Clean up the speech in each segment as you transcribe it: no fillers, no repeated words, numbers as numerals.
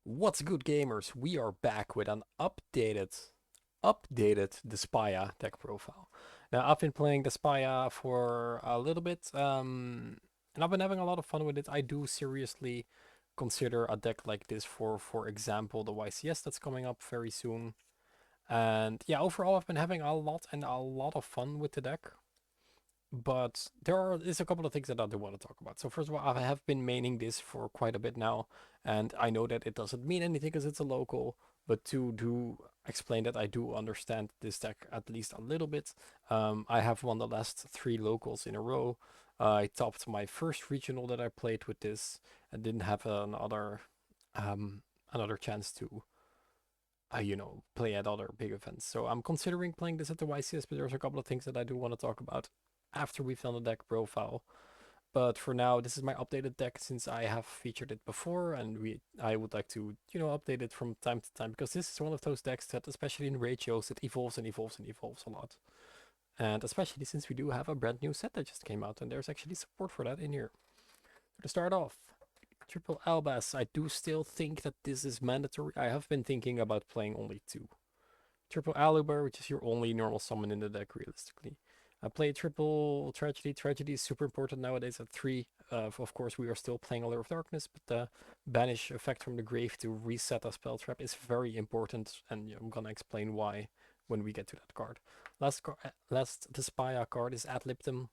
What's good, gamers? We are back with an updated Despia deck profile. Now, I've been playing Despia for a little bit, and I've been having a lot of fun with it. I do seriously consider a deck like this for example, the YCS that's coming up very soon. And yeah, overall, I've been having a lot of fun with the deck. But is a couple of things that I do want to talk about. So first of all, I have been maining this for quite a bit now, and I know that it doesn't mean anything because it's a local. But to do explain that I do understand this deck at least a little bit. I have won the last three locals in a row. I topped my first regional that I played with this, and didn't have um, another chance to play at other big events. So I'm considering playing this at the YCS, but there's a couple of things that I do want to talk about after we've done the deck profile. But for now, this is my updated deck since I have featured it before, and I would like to, update it from time to time because this is one of those decks that, especially in ratios, it evolves and evolves and evolves a lot. And especially since we do have a brand new set that just came out, and there's actually support for that in here. To start off, Triple Albas. I do still think that this is mandatory. I have been thinking about playing only two. Triple Aluber, which is your only normal summon in the deck, realistically. I play triple Tragedy. Tragedy is super important nowadays at 3. Of course, we are still playing Allure of Darkness, but the banish effect from the grave to reset a spell trap is very important, and I'm gonna explain why when we get to that card. Last Despia card is Ad Libitum.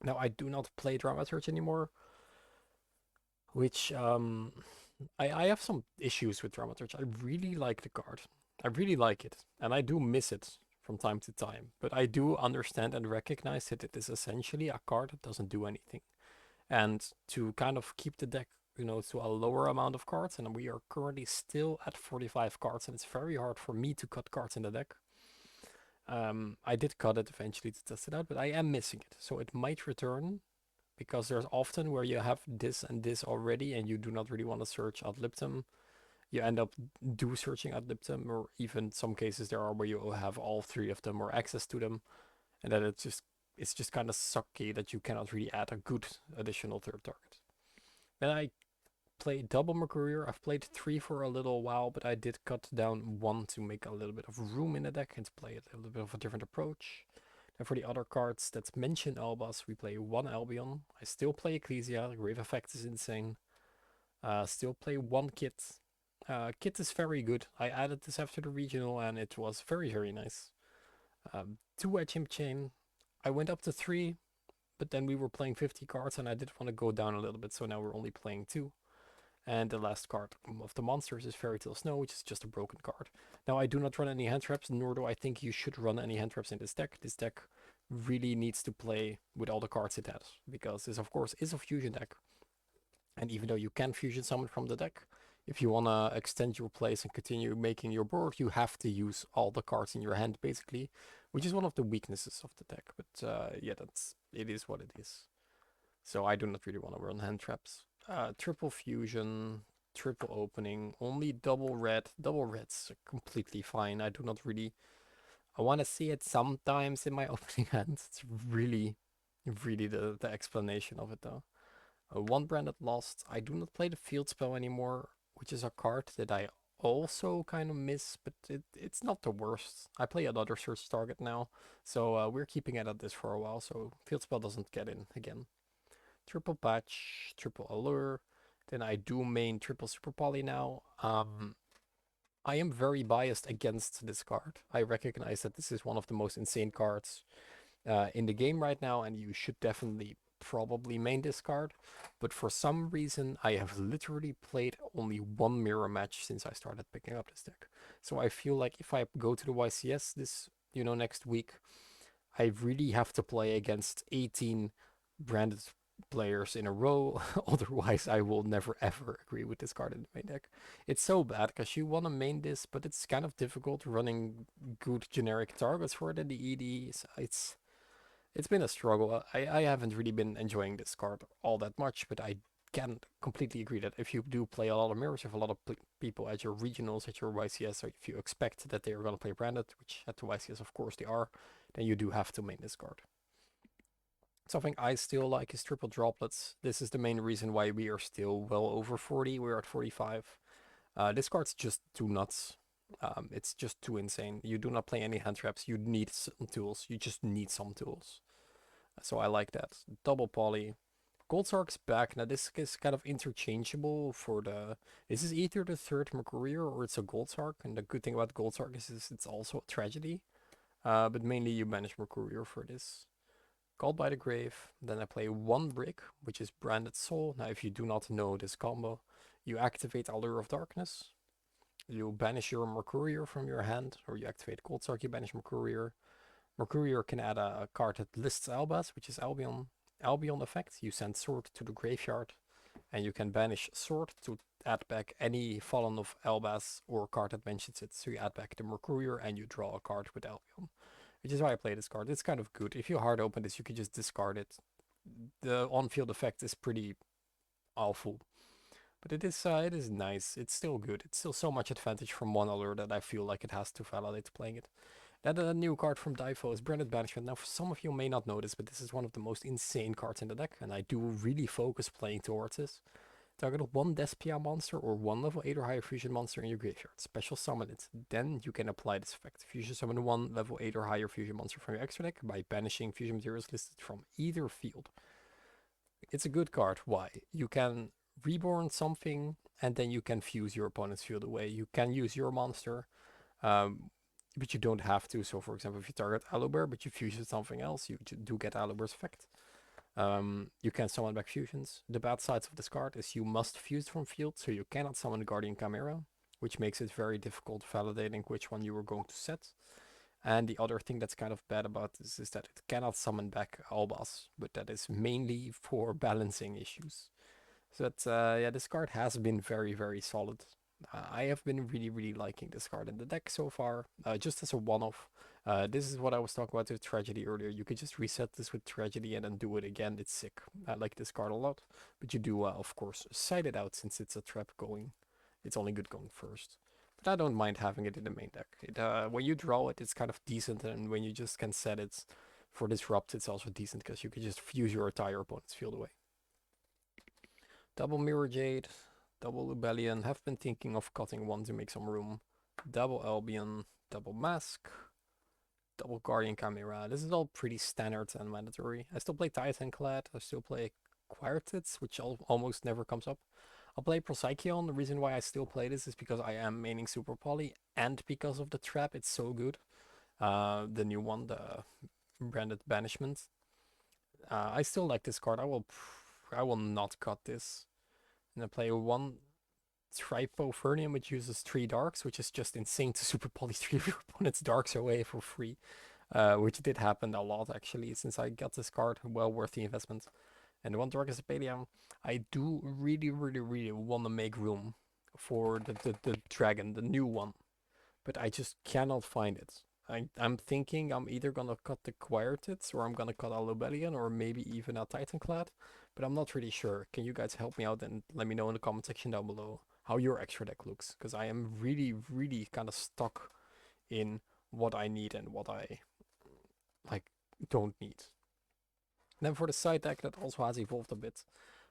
Now, I do not play Dramaturge anymore, which I have some issues with Dramaturge. I really like the card. I really like it, and I do miss it from time to time. But I do understand and recognize that it is essentially a card that doesn't do anything. And to kind of keep the deck, to a lower amount of cards, and we are currently still at 45 cards, and it's very hard for me to cut cards in the deck. I did cut it eventually to test it out, but I am missing it. So it might return because there's often where you have this and this already and you do not really want to search ad libitum. You end up do searching ad libitum, or even some cases there are where you have all three of them or access to them, and then it's just kind of sucky that you cannot really add a good additional third target. Then I played double Mercurier. I've played three for a little while, but I did cut down one to make a little bit of room in the deck and to play it a little bit of a different approach. And for the other cards that mention Albas, we play one Albion. I still play Ecclesia. The Grave Effect is insane. Still play one Kit. Kit is very good. I added this after the regional and it was very, very nice. Two Edge Imp Chain. I went up to three, but then we were playing 50 cards and I did want to go down a little bit, so now we're only playing two. And the last card of the monsters is Fairy Tale Snow, which is just a broken card. Now, I do not run any hand traps, nor do I think you should run any hand traps in this deck. This deck really needs to play with all the cards it has, because this, of course, is a fusion deck. And even though you can fusion summon from the deck, if you want to extend your plays and continue making your board, you have to use all the cards in your hand, basically, which is one of the weaknesses of the deck. But yeah, it is what it is. So I do not really want to run hand traps. Triple fusion, triple opening, only double red. Double red's completely fine. I do not really. I want to see it sometimes in my opening hand. It's really, really the explanation of it though. One branded lost. I do not play the field spell anymore, which is a card that I also kind of miss, but it's not the worst. I play another search target now, so we're keeping it at this for a while, so field spell doesn't get in again. Triple patch, triple allure. Then I do main triple super poly now. I am very biased against this card. I recognize that this is one of the most insane cards in the game right now, and you should definitely probably main this card. But for some reason, I have literally played only one mirror match since I started picking up this deck. So I feel like if I go to the YCS next week, I really have to play against 18 branded players in a row. Otherwise, I will never ever agree with this card in the main deck. It's so bad because you want to main this, but it's kind of difficult running good generic targets for it in the ED. So it's been a struggle. I haven't really been enjoying this card all that much, but I can completely agree that if you do play a lot of mirrors, if a lot of people at your regionals, at your YCS, or if you expect that they are going to play branded, which at the YCS of course they are, then you do have to main this card. Something I still like is triple droplets. This is the main reason why we are still well over 40. We're at 45. This card's just too nuts. It's just too insane. You do not play any hand traps. You need some tools. You just need some tools. So I like that. Double poly. Gold Sark's back. Now this is kind of interchangeable for the... This is either the third Mercurier or it's a Gold Sark. And the good thing about Gold Sark is it's also a tragedy. But mainly you manage Mercurier for this. Called by the Grave. Then I play one brick, which is Branded Soul. Now if you do not know this combo, you activate Allure of Darkness. You banish your Mercurier from your hand, or you activate Gold Sark, you banish Mercurier. Mercurier can add a card that lists Albaz, which is Albion. Albion effect, you send Sword to the graveyard, and you can banish Sword to add back any Fallen of Albaz or card that mentions it. So you add back the Mercurier and you draw a card with Albion, which is why I play this card. It's kind of good. If you hard open this, you can just discard it. The on-field effect is pretty awful. But it is nice. It's still good. It's still so much advantage from one allure that I feel like it has to validate playing it. Then a new card from Difo is Branded Banishment. Now, for some of you may not know this, but this is one of the most insane cards in the deck, and I do really focus playing towards this. Target one Despia monster or one level 8 or higher fusion monster in your graveyard. Special summon it. Then you can apply this effect. Fusion summon one level 8 or higher fusion monster from your extra deck by banishing fusion materials listed from either field. It's a good card. Why? You can reborn something and then you can fuse your opponent's field away. You can use your monster, but you don't have to. So, for example, if you target Alobear but you fuse with something else, you do get Alobear's effect. You can summon back fusions. The bad sides of this card is you must fuse from field, so you cannot summon Guardian Chimera, which makes it very difficult validating which one you were going to set. And the other thing that's kind of bad about this is that it cannot summon back Albaz, but that is mainly for balancing issues. So that, yeah, this card has been very, very solid. I have been really, really liking this card in the deck so far, just as a one-off. This is what I was talking about with Tragedy earlier. You could just reset this with Tragedy and then do it again. It's sick. I like this card a lot. But you do, of course, side it out since it's a trap going. It's only good going first. But I don't mind having it in the main deck. When you draw it, it's kind of decent, and when you just can set it for Disrupt, it's also decent because you can just fuse your entire opponent's field away. Double Mirror Jade, double Rebellion. Have been thinking of cutting one to make some room. Double Albion, double Mask, double Guardian Chimera. This is all pretty standard and mandatory. I still play Titanclad. I still play Quartets, which almost never comes up. I'll play Procyon. The reason why I still play this is because I am maining Super Poly and because of the trap. It's so good. The new one, the Branded Banishment. I still like this card. I will not cut this. And I play one Tripofernium, which uses 3 darks, which is just insane to super poly 3 of your opponent's darks away for free. Which did happen a lot actually since I got this card. Well worth the investment. And the one Dark Aspelia, I do really, really, really want to make room for the dragon, the new one. But I just cannot find it. I'm thinking I'm either gonna cut the Quartets or I'm gonna cut a Lobelian or maybe even a Titanclad, but I'm not really sure. Can you guys help me out and let me know in the comment section down below how your extra deck looks? Because I am really, really kind of stuck in what I need and what I like don't need. Then for the side deck that also has evolved a bit,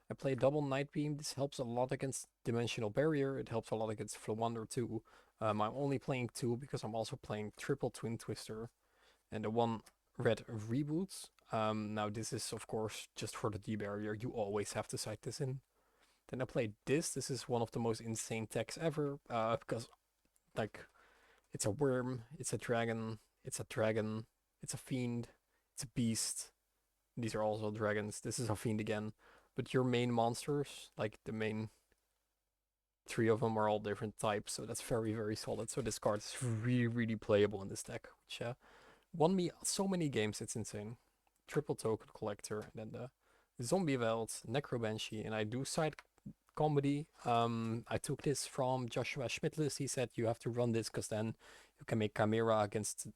I play double Night Beam. This helps a lot against Dimensional Barrier. It helps a lot against Flowonder too. I'm only playing 2 because I'm also playing triple Twin Twister and the one red reboots. Now this is of course just for the D barrier. You always have to cite this in. Then I played this. This is one of the most insane techs ever because like it's a worm, it's a dragon, it's a dragon, it's a fiend, it's a beast. These are also dragons. This is a fiend again. But your main monsters, like the main 3 of them are all different types, so that's very, very solid. So this card is really, really playable in this deck, which won me so many games, it's insane. Triple Token Collector, and then the Zombie Veld, Necro Banshee, and I do side comedy. I took this from Joshua Schmidtlis. He said you have to run this because then you can make Chimera against,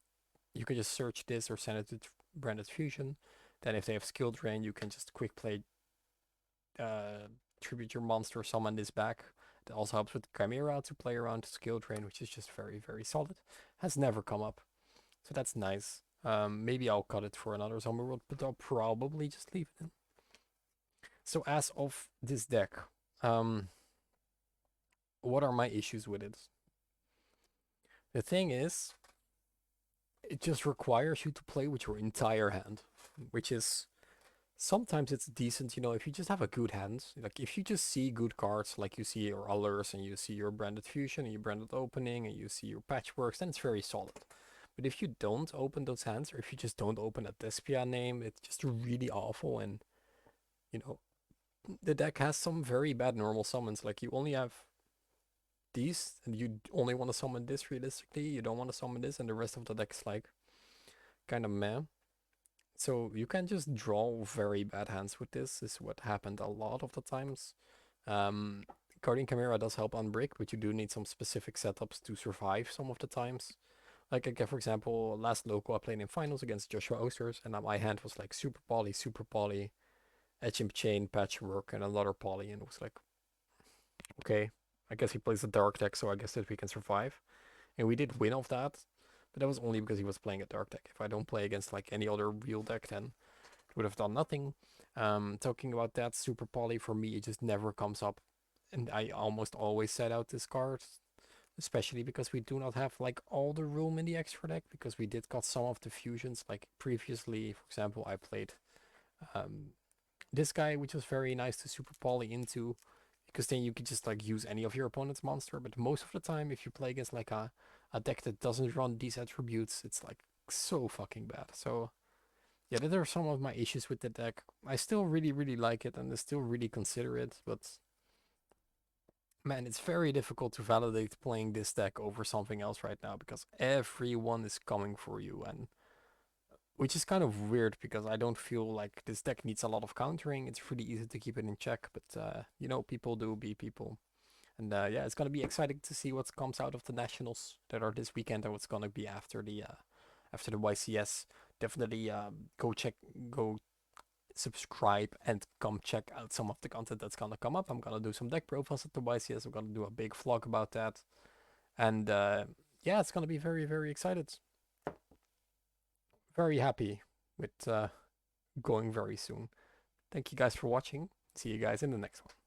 you can just search this or send it to Branded Fusion. Then if they have skill drain, you can just quick play tribute your monster, summon this back. It also helps with Chimera to play around skill drain, which is just very, very solid. Has never come up, so that's nice. Maybe I'll cut it for another zombie world, but I'll probably just leave it in. So as of this deck, what are my issues with it? The thing is, it just requires you to play with your entire hand, which is sometimes it's decent, if you just have a good hand. Like if you just see good cards, like you see your Allures and you see your Branded Fusion and your Branded Opening and you see your Patchworks, then it's very solid. But if you don't open those hands, or if you just don't open a Despia name, it's just really awful. And you know, the deck has some very bad normal summons. Like you only have these, and you only want to summon this realistically. You don't want to summon this, and the rest of the deck is like kind of meh. So you can just draw very bad hands with this, is what happened a lot of the times. Um, Guardian Chimera does help on brick, but you do need some specific setups to survive some of the times. Like again, for example, last local I played in finals against Joshua Oasters, and my hand was like super poly, Etch and Chain, Patchwork, and another poly, and it was like, okay, I guess he plays a dark deck, so I guess that we can survive. And we did win off that, but that was only because he was playing a dark deck. If I don't play against like any other real deck, then it would have done nothing. Talking about that, Super Poly for me, it just never comes up. And I almost always set out this card, especially because we do not have like all the room in the extra deck, because we did got some of the fusions. Like previously, for example, I played um, this guy, which was very nice to Super Poly into, because then you could just like use any of your opponent's monster. But most of the time, if you play against like a deck that doesn't run these attributes, it's like so fucking bad. So yeah, there are some of my issues with the deck. I still really like it and I still really consider it, but man, it's very difficult to validate playing this deck over something else right now because everyone is coming for you, and which is kind of weird because I don't feel like this deck needs a lot of countering. It's pretty easy to keep it in check, but people do be people. And yeah, it's gonna be exciting to see what comes out of the nationals that are this weekend and what's gonna be after the YCS. Definitely go subscribe and come check out some of the content that's gonna come up. I'm gonna do some deck profiles at the YCS. I'm gonna do a big vlog about that, and yeah, it's gonna be very excited. Very happy with going very soon. Thank you guys for watching. See you guys in the next one.